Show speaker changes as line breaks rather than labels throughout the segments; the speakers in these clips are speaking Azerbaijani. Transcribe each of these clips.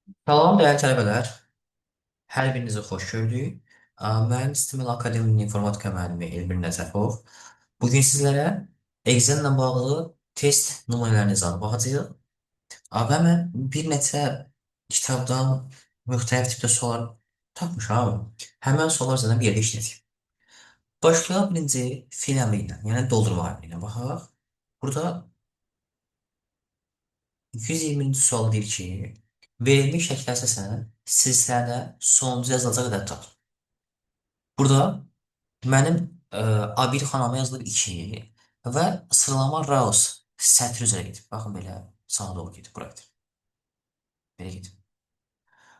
Salam dəyərli tələbələr, hər birinizi xoş gördük. Mən İstimul Akademinin informatika müəllimi Elmir Nəzərov. Bugün sizlərə Excel ilə bağlı test nümunələrinizi alıb baxacağıq. Və mən bir neçə kitabdan müxtəlif tipdə suallar tapmışam. Həmən suallar zaten bir yerdə işləyəcəyik. Başlayaq birinci fil əmri ilə, yəni doldurma əmri ilə baxaq. Burada 120-ci sual deyir ki, verilmiş şəklə əsasən silsilədə sonuncu yazılacaq ədəd tapın. Burada mənim A1 xanama yazılıb 2 və sıralama Raus sətr üzrə gedib. Baxın belə sağa doğru gedib, bura gedib. Belə gedib.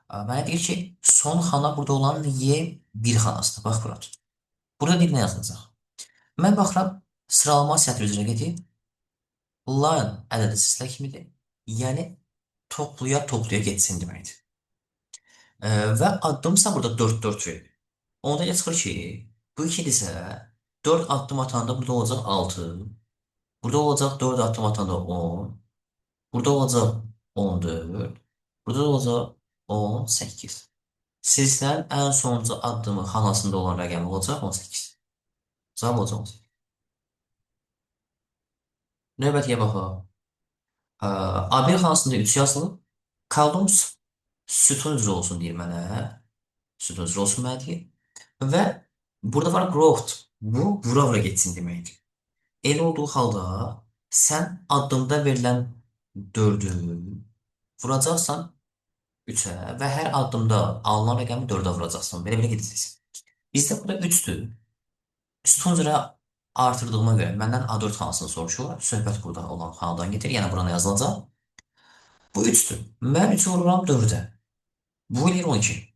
Mənə deyir ki, son xana burada olan Y1 xanasıdır. Bax bura. Burada bir nə yazılacaq? Mən baxıram, sıralama sətr üzrə gedib. Line ədədi silsilə kimidir. Yəni topluya getsin deməkdir. Və addımsa burada 4-4 verir. Onda elə çıxır ki, bu ikidirsə 4 addım atanda burada olacaq 6. Burada olacaq 4 addım atanda 10. Burada olacaq 14. Burada olacaq 18. Silsilənin ən sonuncu addımı xanasında olan rəqəm olacaq 18. Cavab olacaq 18. Növbətiyə baxaq. A1 xanasında 3 yazılıb. Kalons sütun üzrə olsun deyir mənə. Sütun üzrə olsun mənə deyir. Və burada var growth. Bu vura-vura getsin deməkdir. Elə olduğu halda sən addımda verilən 4-ü vuracaqsan 3-ə və hər addımda alınan rəqəmi 4-ə vuracaqsan. Belə-belə gedəcəksən. Bizdə burada 3-dür. Sütun üzrə artırdığıma görə məndən A4 xanasını soruşurlar. Söhbət burada olan xanadan getir. Yəni burana yazılacaq. Bu 3-dür. Mən 3-ü vururam 4-ə. Bu eləyir 12.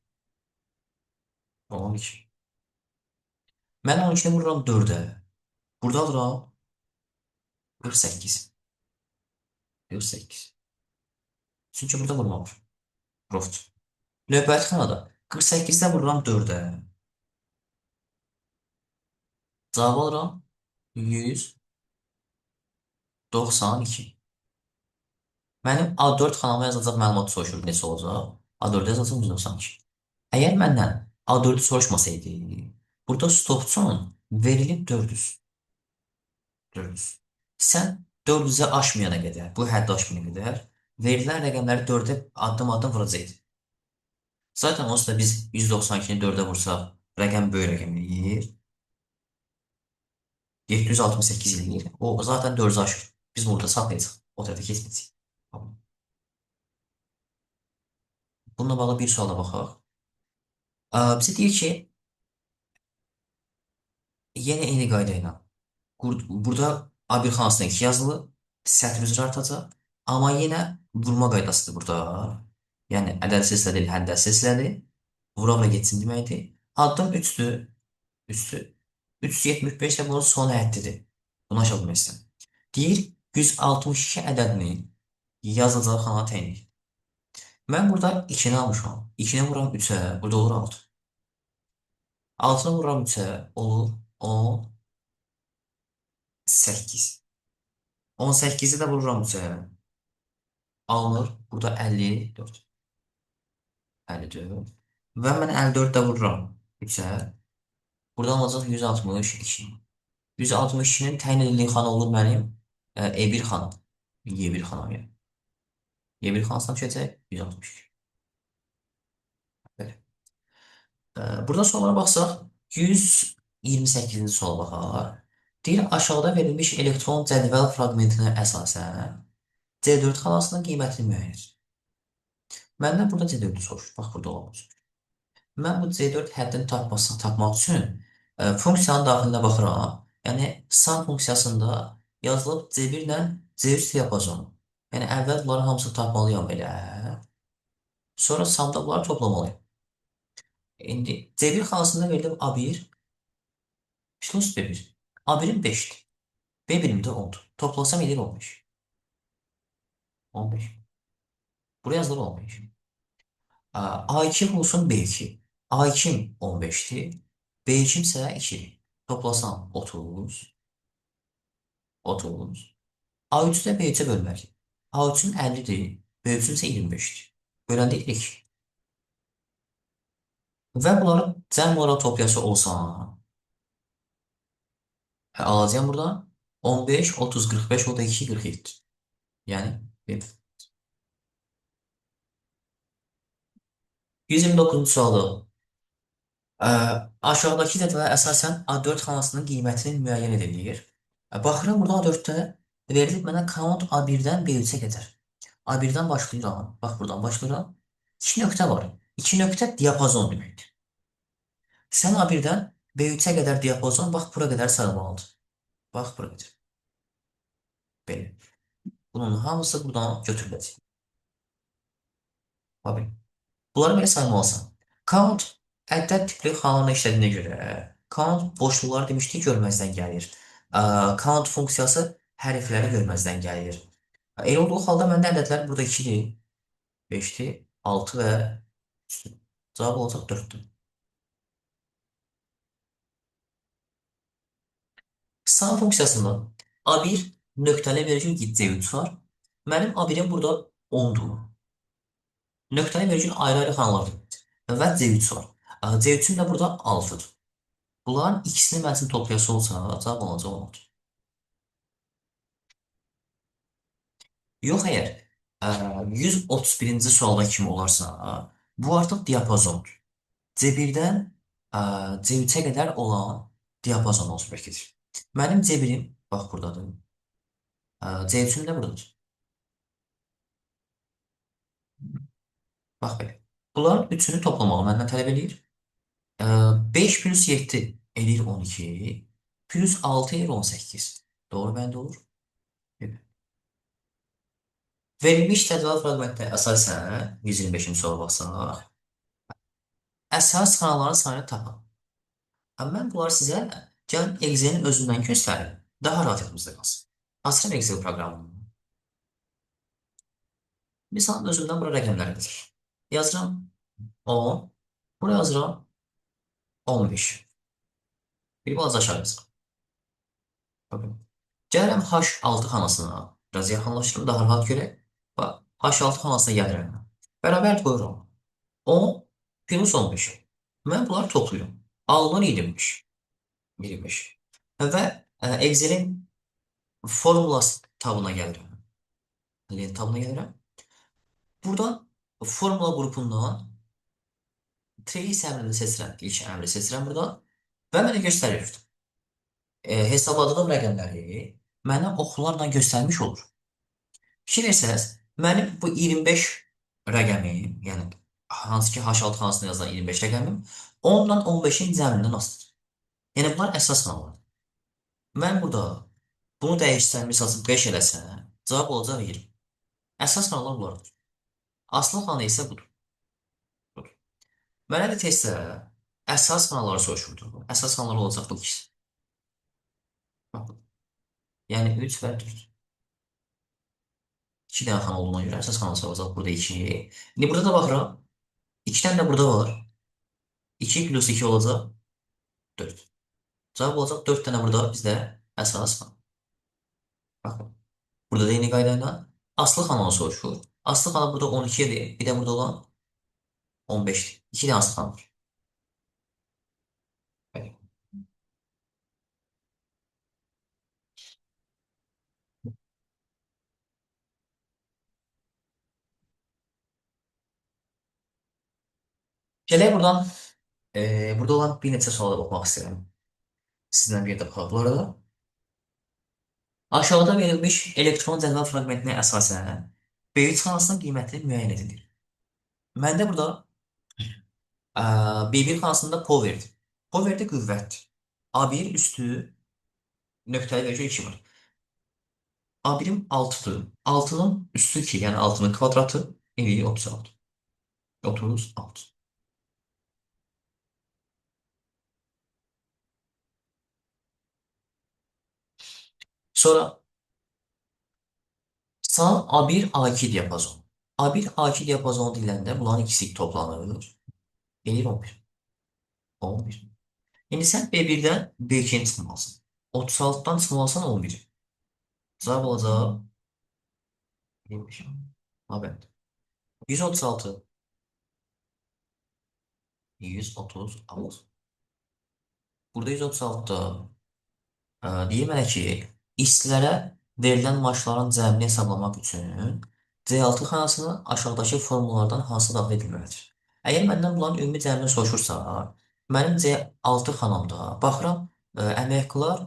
12. Mən 12-ni vururam 4-ə. Burada alıram 48. 48. Çünki burada vurmamış. Profit. Növbəti xanada 48-dən vururam 4-ə. Cavab alıram 192. Mənim A4 xanama yazacaq məlumatı soruşur neçə olacaq? A4-ə yazacaq 192. Əgər məndən A4-ü soruşmasaydı, burada stopçun verilib 400. 400. Sən 400-ə aşmayana qədər, bu həddi aşmayana qədər verilən rəqəmləri 4-ə addım-addım vuracaqdı. Zaten onsuz da biz 192-ni 4-ə vursaq, rəqəm böyük rəqəm eləyir. 768 eləyir. O zaten 4-ü aşır. Biz burada saxlayacaq. O tərəfə keçməyəcək. Tamam. Bununla bağlı bir suala baxaq. Bizə deyir ki, yenə eyni qayda ilə burada A1 xanasına 2 yazılı, sətr üzrə artacaq. Amma yenə vurma qaydasıdır burada. Yəni ədəd silsilə deyil, həddəd silsilədir. Vura-vura getsin deməkdir. Addım 3-dür. 3-dür. 375 də bunun son həddidir. Bunu aşağı bilmək istəyirəm. Deyir 162 ədədini yazacaq xana təyin et. Mən burada 2-ni almışam. 2-ni vuram 3-ə, burada olur 6. 6-nı vuram 3-ə, olur 18. 18-i də vururam 3-ə, alınır burada 54. 54. Və mən 54 də vururam 3-ə, buradan olacaq 162. 162-nin təyin edildiyi xana olur mənim E1 xanam. Y1 xanam yəni. Y1 xanasına düşəcək 162. Belə. Burada suallara baxsaq, 128-ci sual baxaq. Deyir, aşağıda verilmiş elektron cədvəl fraqmentinə əsasən C4 xanasının qiymətini müəyyən et. Məndən burada C4-ü soruşur. Bax, burada olmuş. Mən bu C4 həddini tapmaq üçün funksiyanın daxilinə baxıram. Yəni, sum funksiyasında yazılıb C1 ilə C3 yapacağım. Yəni, əvvəl bunların hamısını tapmalıyam belə. Sonra sumda bunları toplamalıyım. İndi C1 xanasında verilib A1 plus B1. A1'im 5'ti. B1'im de 10'du. Toplasam edir 15. 15. Buraya yazılır 15. A2 bulsun B2. A2'm 15'ti. B2'm ise 2. Toplasam 30. 30. A3'ü də B3'e bölməliyim. A3'ün 50'dir. B3'ün ise 25'dir. Bölən deyirik. Və bunları cəm olaraq toplayası olsa, alacağım buradan 15, 30, 45, o da 2, 47. Yəni 129-cu sualı. Ə, Aşağıdakı cədvələ əsasən A4 xanasının qiymətini müəyyən edilir. Baxıram burada A4-də verilib mənə count A1-dən B3-ə qədər. A1-dən başlayıram. Bax buradan başlayıram. 2 nöqtə var. 2 nöqtə diapazon deməkdir. Sən A1-dən B3-ə qədər diapazon bax bura qədər sayılmalıdır. Bax bura qədər. Belə. Bunun hamısı buradan götürüləcək. Bax belə. Bunları belə saymalısan. Count ədəd tipli xananı işlədiyinə görə count boşluqları demişdik görməzdən gəlir. Count funksiyası hərfləri görməzdən gəlir. Elə olduğu halda məndə ədədlər burada 2-dir, 5-dir, 6 və üstü. Cavab olacaq 4-dür. Sum funksiyasında A1 nöqtəli vergül C3 var. Mənim A1-im burada 10-dur. Nöqtəli vergül ayrı-ayrı xanalardır. Və C3 var. C3'ün də burada 6-dır. Bunların ikisini mən üçün toplayası olsa, cavab olacaq 10-dur. Yox, əgər 131-ci sualda kimi olarsa, bu artıq diapazondur. C1-dən C3-ə qədər olan diapazon olsun bəlkədir. Mənim C1-im, bax buradadır. C3-üm də buradadır. Bax belə. Bunların üçünü toplamağı məndən tələb edir. 5 plus 7 edir 12. Plus 6 edir 18. Doğru bəndə olur. Evet. Verilmiş cədvəl fraqmentə əsasən 125-ci suala baxsaq, əsas xanaların sayını tapın. Mən bunları sizə gəlin Excel-in özündən göstərim. Daha rahat yadımızda qalsın. Açıram Excel proqramını. Misalın özündən bura rəqəmlər yazır. Yazıram 10, buraya yazıram 15. Bir balaca aşağı yazıram. Bakın. Gəlirəm H6 xanasına. Biraz yaxınlaşdırım, daha rahat görək. Bax, H6 xanasına gəlirəm. Bərabər qoyuram. 10 plus 15. Mən bunları toplayıram. Alınır 25. 25. Və Excel-in formulası tabına gəlirəm. Lent tabına gəlirəm. Buradan formula qrupundan trace əmrini seçirəm. İlk əmri seçirəm buradan. Və mənə göstərir. Hesabladığım rəqəmləri mənə oxlarla göstərmiş olur. Fikirlərsəz, mənim bu 25 rəqəmim, yəni hansı ki H6 xanasında yazılan 25 rəqəmim 10 ilə 15-in cəmindən asılıdır. Yəni bunlar əsas xanalar. Mən burada bunu dəyişsəm, misalsız 5 eləsəm, cavab olacaq 20. Əsas xanalar bunlardır. Aslı xana isə budur. Budur. Mənə də testdə əsas xanaları soruşurdu. Əsas xanalar olacaq bu ikisi. Bax, yəni 3 və 4. 2 dənə xana olduğuna görə əsas xana olacaq burada 2. İndi burada da baxıram. 2 dənə də burada var. 2 plus 2 olacaq 4. Cavab olacaq 4 dənə burada bizdə əsas xana. Baxın. Burada da eyni qayda ilə aslı xananı soruşur. Aslı xana burada 12-dir. Bir də burada olan 15'dir. 2 dənə aslı xana var. Bəli. Gələk buradan burada olan bir neçə suala baxmaq istəyirəm. Sizdən bir də baxaq. Bu arada aşağıda verilmiş elektron cədvəl fraqmentinə əsasən B3 xanasının qiyməti müəyyən edilir. Məndə burada B1 xanasında powerdir. Powerdə qüvvətdir. A1 üstü nöqtəli vergül 2 var. A1'im 6'dır. 6'nın üstü 2, yəni 6'nın kvadratı eləyir 36. 36. Sonra sal A1, A2 diapazon. A1, A2 diapazonu deyiləndə bunların ikisi toplanır. Eləyir 11. 11. İndi sən B1-dən B2-ni çıxmalısın. 36-dan çıxmalısın 11. Cavab olacaq 25. Habəndə. 136. 136. Burada 136'da deyir mənə ki, işçilərə verilən maaşların cəmini hesablamaq üçün C6 xanasına aşağıdakı formullardan hansı daxil edilməlidir? Əgər məndən bunların ümumi cəmini soruşursa, mənim C6 xanamda baxıram, əmək haqqılar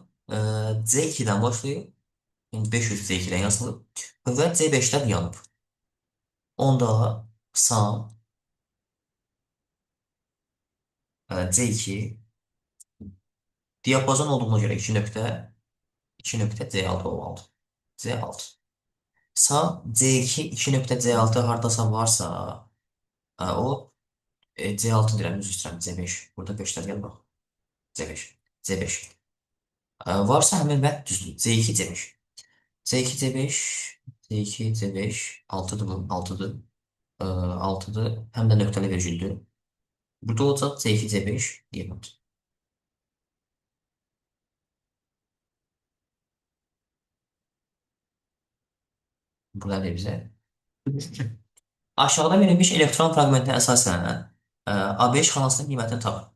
C2-dən başlayıb, yəni 500 C2-dən yazılıb və C5-dən yanıb. Onda sağ C2 diapazon olduğuna görə 2 nöqtə C6 olmalıdır. C6. Sağ C2 2.C6 hardasa varsa o C6 deyirəm, üzr istəyirəm C5. Burada 5-lər gəl bax. C5. C5. Varsa həmin vəd düzdür. C2 C5. C2 C5 C2 C5 6-dır bu, 6-dır. 6-dır. Həm də nöqtəli vergüldür. Burada olacaq C2 C5 deyirəm. Burada ne bizə? Aşağıda verilmiş elektron fraqmentinə əsasən A5 xanasının qiymətini tapın.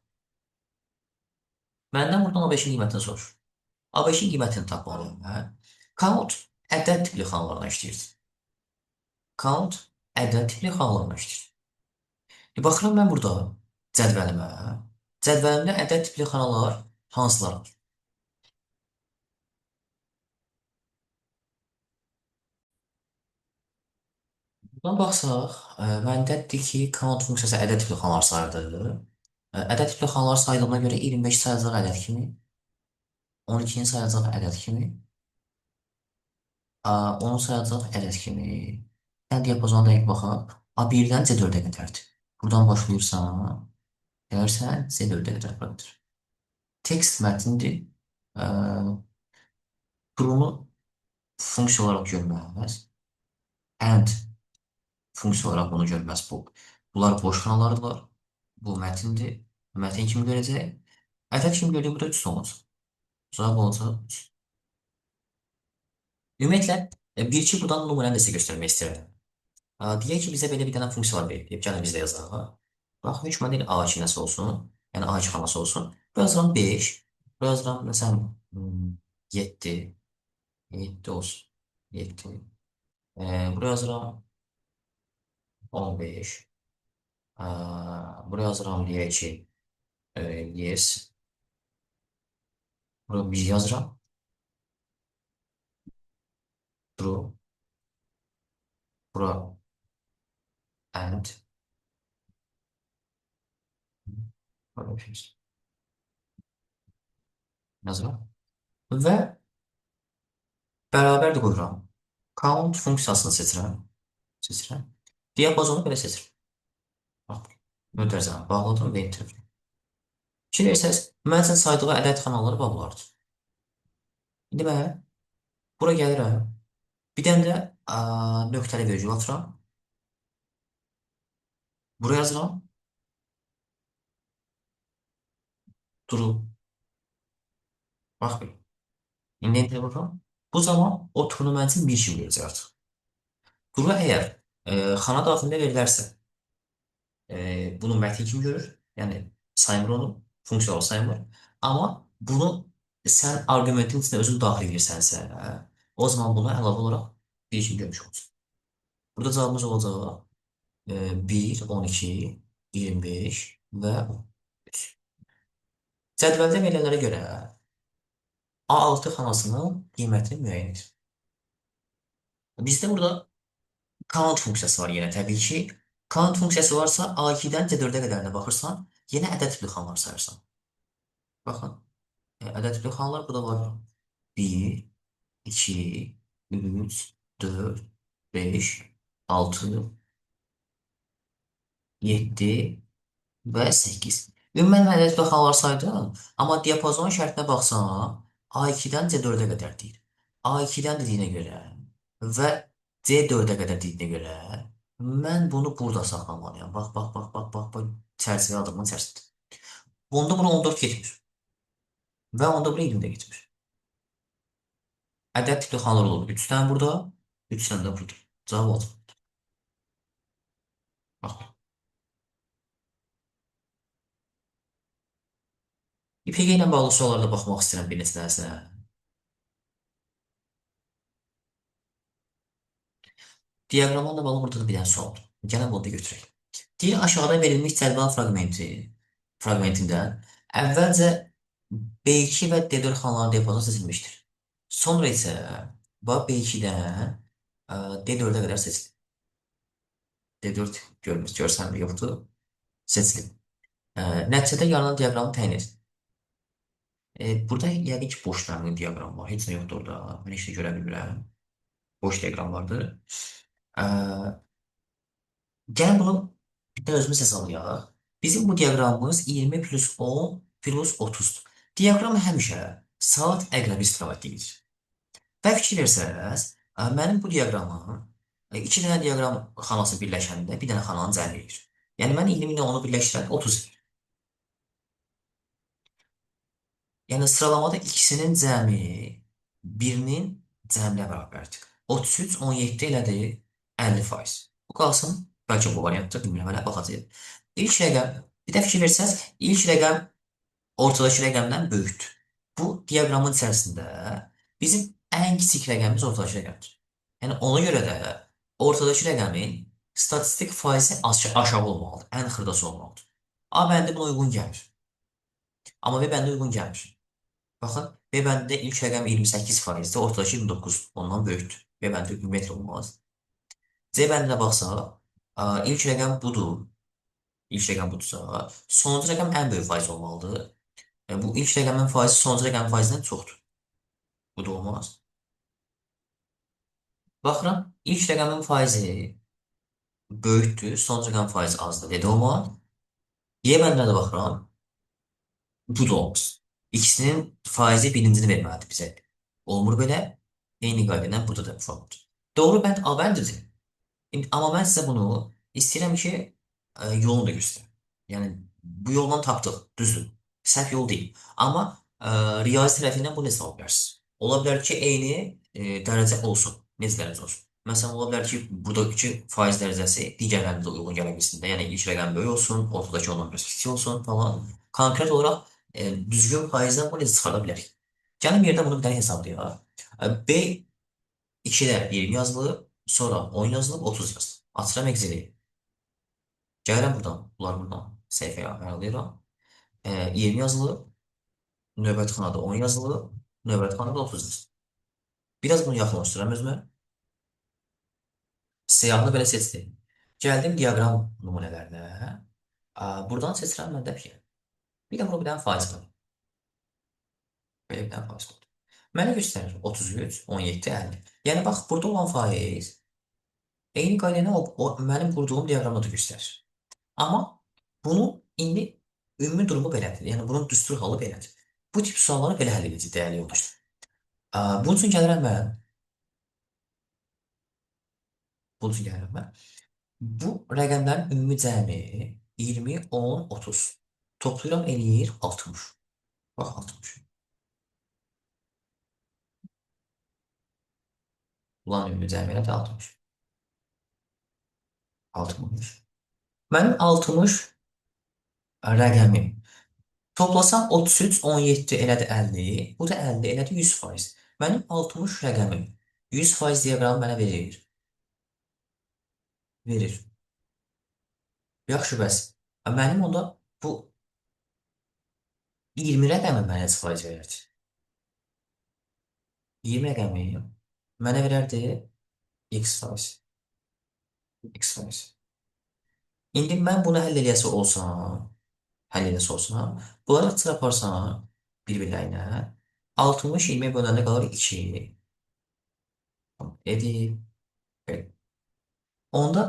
Məndən buradan A5-in qiymətini soruş. A5-in qiymətini tapmalıyım. Hə? Count ədəd tipli xanalarla işləyir. Count ədəd tipli xanalarla işləyir. Baxıram mən burada cədvəlimə. Cədvəlimdə ədəd tipli xanalar hansılardır? Buradan baxsaq, məndə deyir ki, count funksiyası ədəd tipli xanalar sayırdır. Ədəd tipli xanalar saydığına görə 25 sayılacaq ədəd kimi, 12-ni sayılacaq ədəd kimi, 10 sayılacaq ədəd kimi. Sən diapazona dəqiq baxaq. A1-dən C4-ə qədərdir. Buradan başlayırsan, gəlirsən C4-ə qədər buradır. Text mətndir. Ə, Bunu funksiya olaraq görməz. And funksiya olaraq bunu görməz bu. Bunlar boş xanalardılar. Bu mətindir. Mətin kimi görəcək. Ədəd kimi gördüyüm burada 3 olacaq. Cavab olacaq. Ümumiyyətlə, bir iki buradan nümunəni də sizə göstərmək istəyirəm. Deyək ki, bizə belə bir dənə funksiya verilib. Gəlin biz də yazaq. Bax, hökmən deyil A2 nəsə olsun. Yəni A2 xanası olsun. Bu yazıram 5. Bu yazıram məsələn 7. 7 olsun. 7. Buraya yazıram 15. Buraya yazıram deyək ki yes. Buraya 1 yazıram. True. Buraya and. Buraya bir şey yazıram. Və bərabər də qoyuram. Count funksiyasını seçirəm. Seçirəm. Diapazonu belə seçirəm. Bax, mötərizəni bağladım və enter. Fikirlərsəz, mən sizin saydığı ədəd xanaları bağlardır. İndi mən bura gəlirəm. Bir dənə də nöqtəli vergül atıram. Buraya yazıram. True. Bax bir. İndi enter vururam. Bu zaman o turnu mənim üçün bir kimi verəcək artıq. True əgər xana daxilində verilərsə, bunu mətin kimi görür. Yəni saymır onu, funksiyalı saymır. Amma bunu sən arqumentin içində özün daxil edirsənsə, o zaman bunu əlavə olaraq bir kimi görmüş olursun. Burada cavabımız olacaq 1, 12, 25 və 3. Cədvəldə verilənlərə görə A6 xanasının qiymətini müəyyən edir. Bizdə burada count funksiyası var yenə təbii ki. Count funksiyası varsa A2-dən C4-ə qədərinə baxırsan, yenə ədəd tipli xanalar sayırsan. Baxın, ədəd tipli xanalar burada var. 1, 2, 3, 4, 5, 6, 7 və 8. Ümumən ədəd tipli xanalar saydım, amma diapazon şərtinə baxsan, A2-dən C4-ə qədər deyir. A2-dən dediyinə görə və C4-ə qədər dediyinə görə mən bunu burada saxlamalıyam. Bax, bax, bax, bax, bax, bax, çərçivə adımın içərisində. Onda bura 14 getmir və onda bura 20 də getmir. Ədəd tipli xanalar olur. 3 dənə burada, 3 dənə də burada. Cavab olsun. İPG ilə bağlı suallarda baxmaq istəyirəm bir neçə dənəsinə. Diaqramlarla bağlı burada da bir dənə sual. Gəlin bunu da götürək. Deyir, aşağıda verilmiş cədvəl fraqmentindən əvvəlcə B2 və D4 xanaları diapazonu seçilmişdir. Sonra isə B2-dən D4-ə qədər seçilir. D4 görmüş, görsənmir, yoxdur. Seçilib. Nəticədə yaranan diaqramı təyin edin. Burada yəqin ki, boş məmnun diaqram var. Heç nə yoxdur orada. Mən heç nə görə bilmirəm. Boş diaqram vardır. Ə, Gəlin bunu bir də özümüz hesablayaq. Bizim bu diaqramımız 20 plus 10 plus 30-dur. Diaqram həmişə saat əqrəbi istiqamətdə gedir. Və fikir versəz, mənim bu diaqramım iki dənə diaqram xanası birləşəndə bir dənə xananı cəmr edir. Yəni mən 20 ilə onu birləşdirəndə 30 edir. Yəni sıralamada ikisinin cəmi birinin cəminə bərabərdir. 33, 17 elədir 50%. Bu qalsın. Bəlkə bu variantda bilmirəm, hələ baxacağıq. İlk rəqəm, bir də fikir versəz, ilk rəqəm ortadakı rəqəmdən böyükdür. Bu diaqramın içərisində bizim ən kiçik rəqəmimiz ortadakı rəqəmdir. Yəni ona görə də ortadakı rəqəmin statistik faizi aşağı olmalıdır, ən xırdası olmalıdır. A bəndi buna uyğun gəlir. Amma B bəndə uyğun gəlmir. Baxın, B bəndində ilk rəqəm 28%-dir, ortadakı 29, ondan böyükdür. B bəndə ümumiyyətlə olmaz. C bəndinə baxsaq, ilk rəqəm budur. İlk rəqəm budursa, sonuncu rəqəm ən böyük faiz olmalıdır. Bu ilk rəqəmin faizi sonuncu rəqəmin faizindən çoxdur. Bu da olmaz. Baxıram, ilk rəqəmin faizi böyükdür, sonuncu rəqəmin faizi azdır. Dedi olmaz. Y bəndinə də baxıram, bu da olmaz. İkisinin faizi birincini verməlidir bizə. Olmur belə. Eyni qayda ilə burada da formadır. Doğru bənd A bəndidir. Amma mən sizə bunu istəyirəm ki, yolunu da göstərim. Yəni, bu yolla tapdıq, düzdür. Səhv yol deyil. Amma riyazi tərəfindən bunu hesab bilərsiniz. Ola bilər ki, eyni dərəcə olsun. Necə dərəcə olsun? Məsələn, ola bilər ki, burada 2% dərəcəsi digərlərində də uyğun gələ bilsin də. Yəni, ilk rəqəm böyük olsun, ortadakı ondan biraz kiçik olsun falan. Konkret olaraq düzgün faizdən bunu necə çıxarda bilərik? Gəlin yerdə bunu bir dənə hesablayaq. B 2-də 20 yazılıb, sonra 10 yazılıb, 30 yazılıb. Açıram Excel-i. Gəlirəm buradan, bunlar buradan səhifəyə ayarlayıram. 20 yazılıb, növbəti xanada 10 yazılıb, növbəti xanada 30 yazılıb. Biraz bunu yaxınlaşdıram özümə. Siyahını belə seçdim. Gəldim diaqram nümunələrinə. Buradan seçirəm məndə bir. Bir də burada bir dənə faiz var. Belə bir dənə faiz var. Mənə göstərir 33, 17, 50. Yəni bax, burada olan faiz eyni qayda ilə mənim qurduğum diaqramda da göstərir. Amma bunu indi ümumi durumu belədir. Yəni bunun düstur halı belədir. Bu tip sualları belə həll edici dəyərli yoldaşlar. Bunun üçün gəlirəm mən. Bunun üçün gəlirəm mən. Bu rəqəmlərin ümumi cəmi 20, 10, 30. Toplayıram eləyir 60. Bax 60. Ulan ümumi cəmi elədir 60. 60. Mənim 60 rəqəmim. Toplasam 33, 17 elədi 50. Bu da 50 elədi 100%. Mənim 60 rəqəmim 100% diaqramı mənə verir. Verir. Yaxşı, bəs mənim onda bu 20 rəqəmi mənə neçə faiz verərdi? 20 rəqəmi mənə verərdi x faiz. X faiz. İndi mən bunu həll edəsi olsam, bunları çırparsam bir-birlərinə 60 20 böləndə qalır 2. Edib. Belə. Onda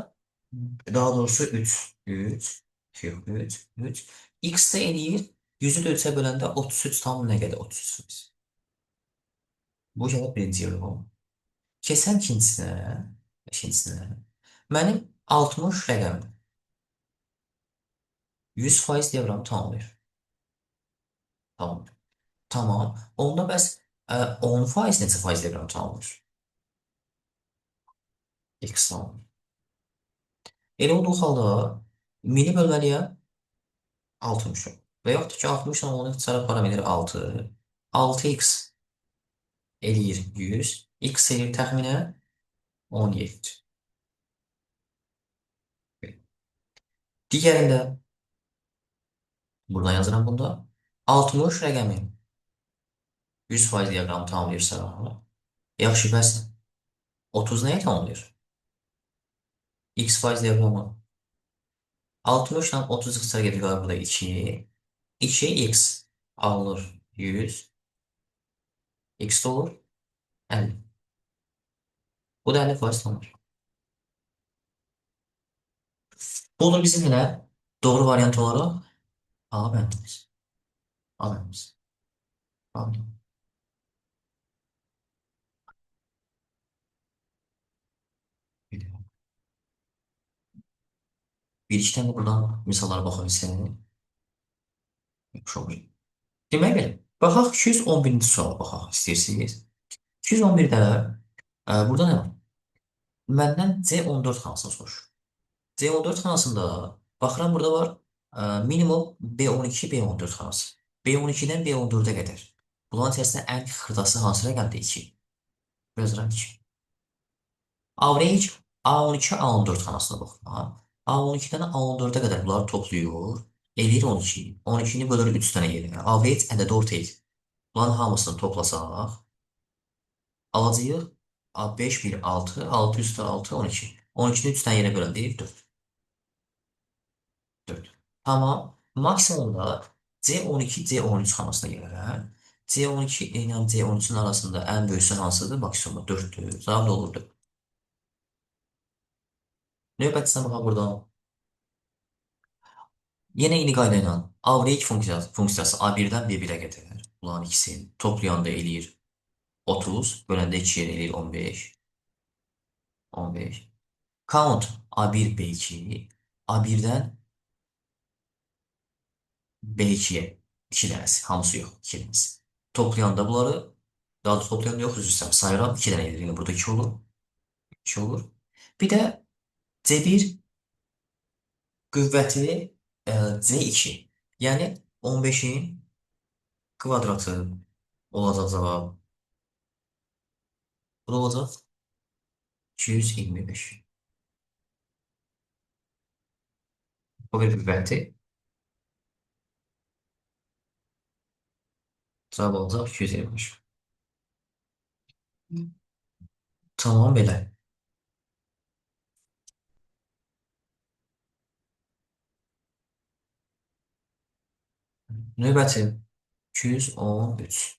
daha doğrusu 3, 3, 3, 3. X də eləyir 100-ü 4-ə böləndə 33 tam nə qədər? 33. Bu cavab birinci yerdə olmalı. Keçən ikincisinə. Mənim 60 rəqəmim 100% diaqramı tamamlayır. Tamam. Tamam. Onda bəs 10% neçə faiz diaqramı tamamlayır? X tamamlayır. Elə olduğu halda 1000-i bölməliyəm 60-a. Və yaxud da ki, 60 ilə onu ixtisara parametr 6. 6x eləyir 100. X eləyir təxminən 17. Digərində, buradan yazıram bunda. 60 rəqəmi 100% diaqramı tamamlayırsa, yaxşı, bəs 30 nəyə tamamlayır? X faiz diaqramı. 60 ilə 30 ixtisar gedir, qalır burada 2. 2x alınır 100. X də olur 50. Bu da 50% tamamdır. Budur bizim yine doğru varyant olarak A bəndimiz. A bəndimiz. Tamam. Bir iki tane buradan misallara bakabilsek. Yaxşı olur. Deməli, baxaq 211-ci suala baxaq istəyirsiniz. 211-də burada nə var? Məndən C14 xanasını soruşur. C14 xanasında baxıram burada var minimum B12, B14 xanası. B12-dən B14-ə qədər. Bunların içərisində ən xırdası hansı rəqəmdir? 2. Yazıram 2. Average A12, A14 xanasına baxın. A12-dən A14-ə qədər bunları toplayır. Eləyir 12. 12-ni bölür 3 dənə yerə. Average ədədi ortaya. Bunların hamısını toplasaq, alacağıq 5, 1, 6, 6 üstə 6, 12. 12-ni 3 dənə yerə böləndə 4. 4. Tamam. Maksimumda C12, C13 xanasına gələrəm. C12 ilə C13-ün arasında ən böyüsü hansıdır? Maksimumda 4-dür. Cavab da olurdu. Növbətisinə baxaq buradan. Yenə eyni qayda ilə average funksiyası A1-dən B1-ə qədər. Bunların ikisini toplayanda eləyir 30, böləndə 2 yer eləyir 15. 15. Count A1, B2. A1-dən B2-yə 2 dənəsi. Hamısı yox, 2 dənəsi. Toplayanda bunları, daha da toplayanda yox, üzr istəyirəm. Sayıram 2 dənə edir. Yəni burada 2 olur. 2 olur. Bir də C1 qüvvəti C2. Yəni 15-in kvadratı olacaq cavab. Bu da olacaq 225. O bir qüvvəti cavab olacaq 225. Tamam belə. Növbəti 213.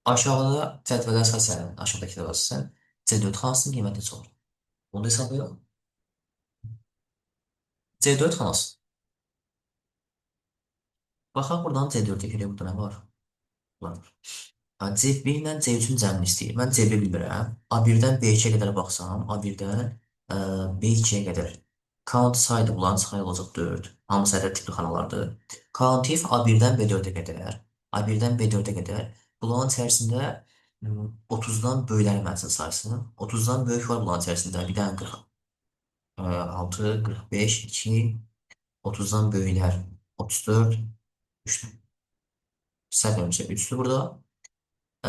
Aşağıda cədvələ əsasən, aşağıdakı da əsasən C4 xanasının qiyməti sorulur. Bunu da hesablayaq. C4 xanası. Baxaq buradan C4-ə görə burada nə var? Var. C1 ilə C3-ün cəmini istəyir. Mən C1 bilmirəm. A1-dən B2-yə qədər baxsam, A1-dən B2-yə qədər. Count saydı bulan sayı olacaq 4. Hamısı ədəd tipli xanalardır. Countif A1-dən B4-ə qədər. A1-dən B4-ə qədər. Bunların içərisində 30-dan böyüklərin mənzil sayısını. 30-dan böyük var bunların içərisində. Bir dənə 46, 45, 2, 30-dan böyüklər 34, 3. Səhv eləmişəm, 3-dür burada.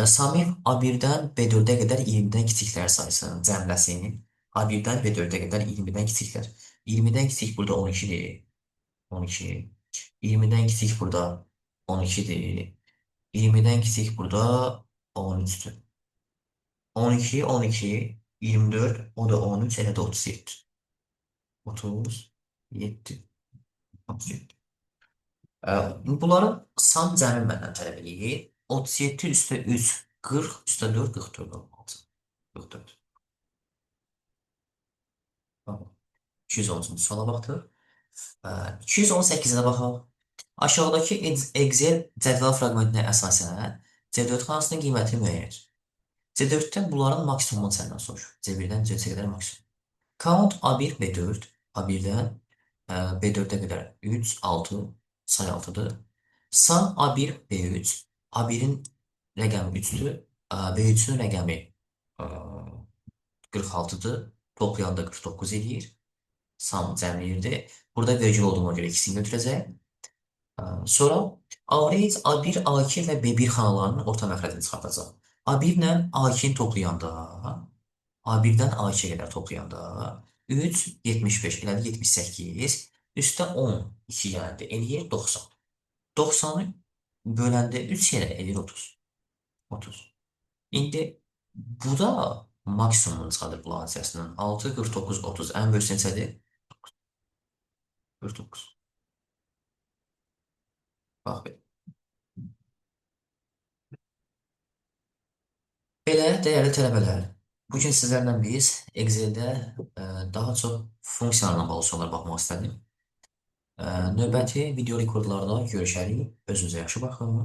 Samir A1-dən B4-ə qədər 20-dən kiçiklər sayısının cəmləsini A1-dən B4-ə qədər 20-dən kiçiklər. 20-dən kiçik burada 12-dir. 12. 20-dən kiçik burada 12-dir. 20-dən kiçik burada 13-dür. 12, 12, 24, o da 13, elə də 37. 37. 37. Bunların sam cəmi məndən tələb edir. 37 üstə 3, 40 üstə 4, 44 olmalıdır. 44. Tamam. 213-cü suala baxdıq. 218-ə baxaq. Aşağıdakı Excel cədvəl fraqmentinə əsasən C4 xanasının qiymətini müəyyən et. C4-də bunların maksimumunu səndən soruşur. C1-dən C3-ə qədər maksimum. Count A1, B4. A1-dən B4-ə qədər 3, 6, say 6-dır. Sum A1, B3. A1-in rəqəmi 3-dür. B3-ün rəqəmi 46-dır. Toplayanda 49 edir. Sum cəmləyirdi. Burada vergül olduğuna görə ikisini götürəcək. Sonra A-Rate A1, A2 və B1 xanalarının orta məxrəcini çıxardacaq. A1 ilə A2-ni toplayanda, A1-dən A2-yə qədər toplayanda 3, 75, elədi 78, üstə 10, 2 gəldi, eləyir 90. 90-ı böləndə 3 yerə eləyir 30. 30. İndi bu da maksimumunu çıxardır bunların içərisindən. 6, 49, 30. Ən böyük neçədir? 49. Bax, belə dəyərli tələbələr, bu gün sizlərlə biz Excel-də daha çox funksiyalarla bağlı sorulara baxmaq istədim. Növbəti video rekordlarda görüşərik. Özünüzə yaxşı baxın.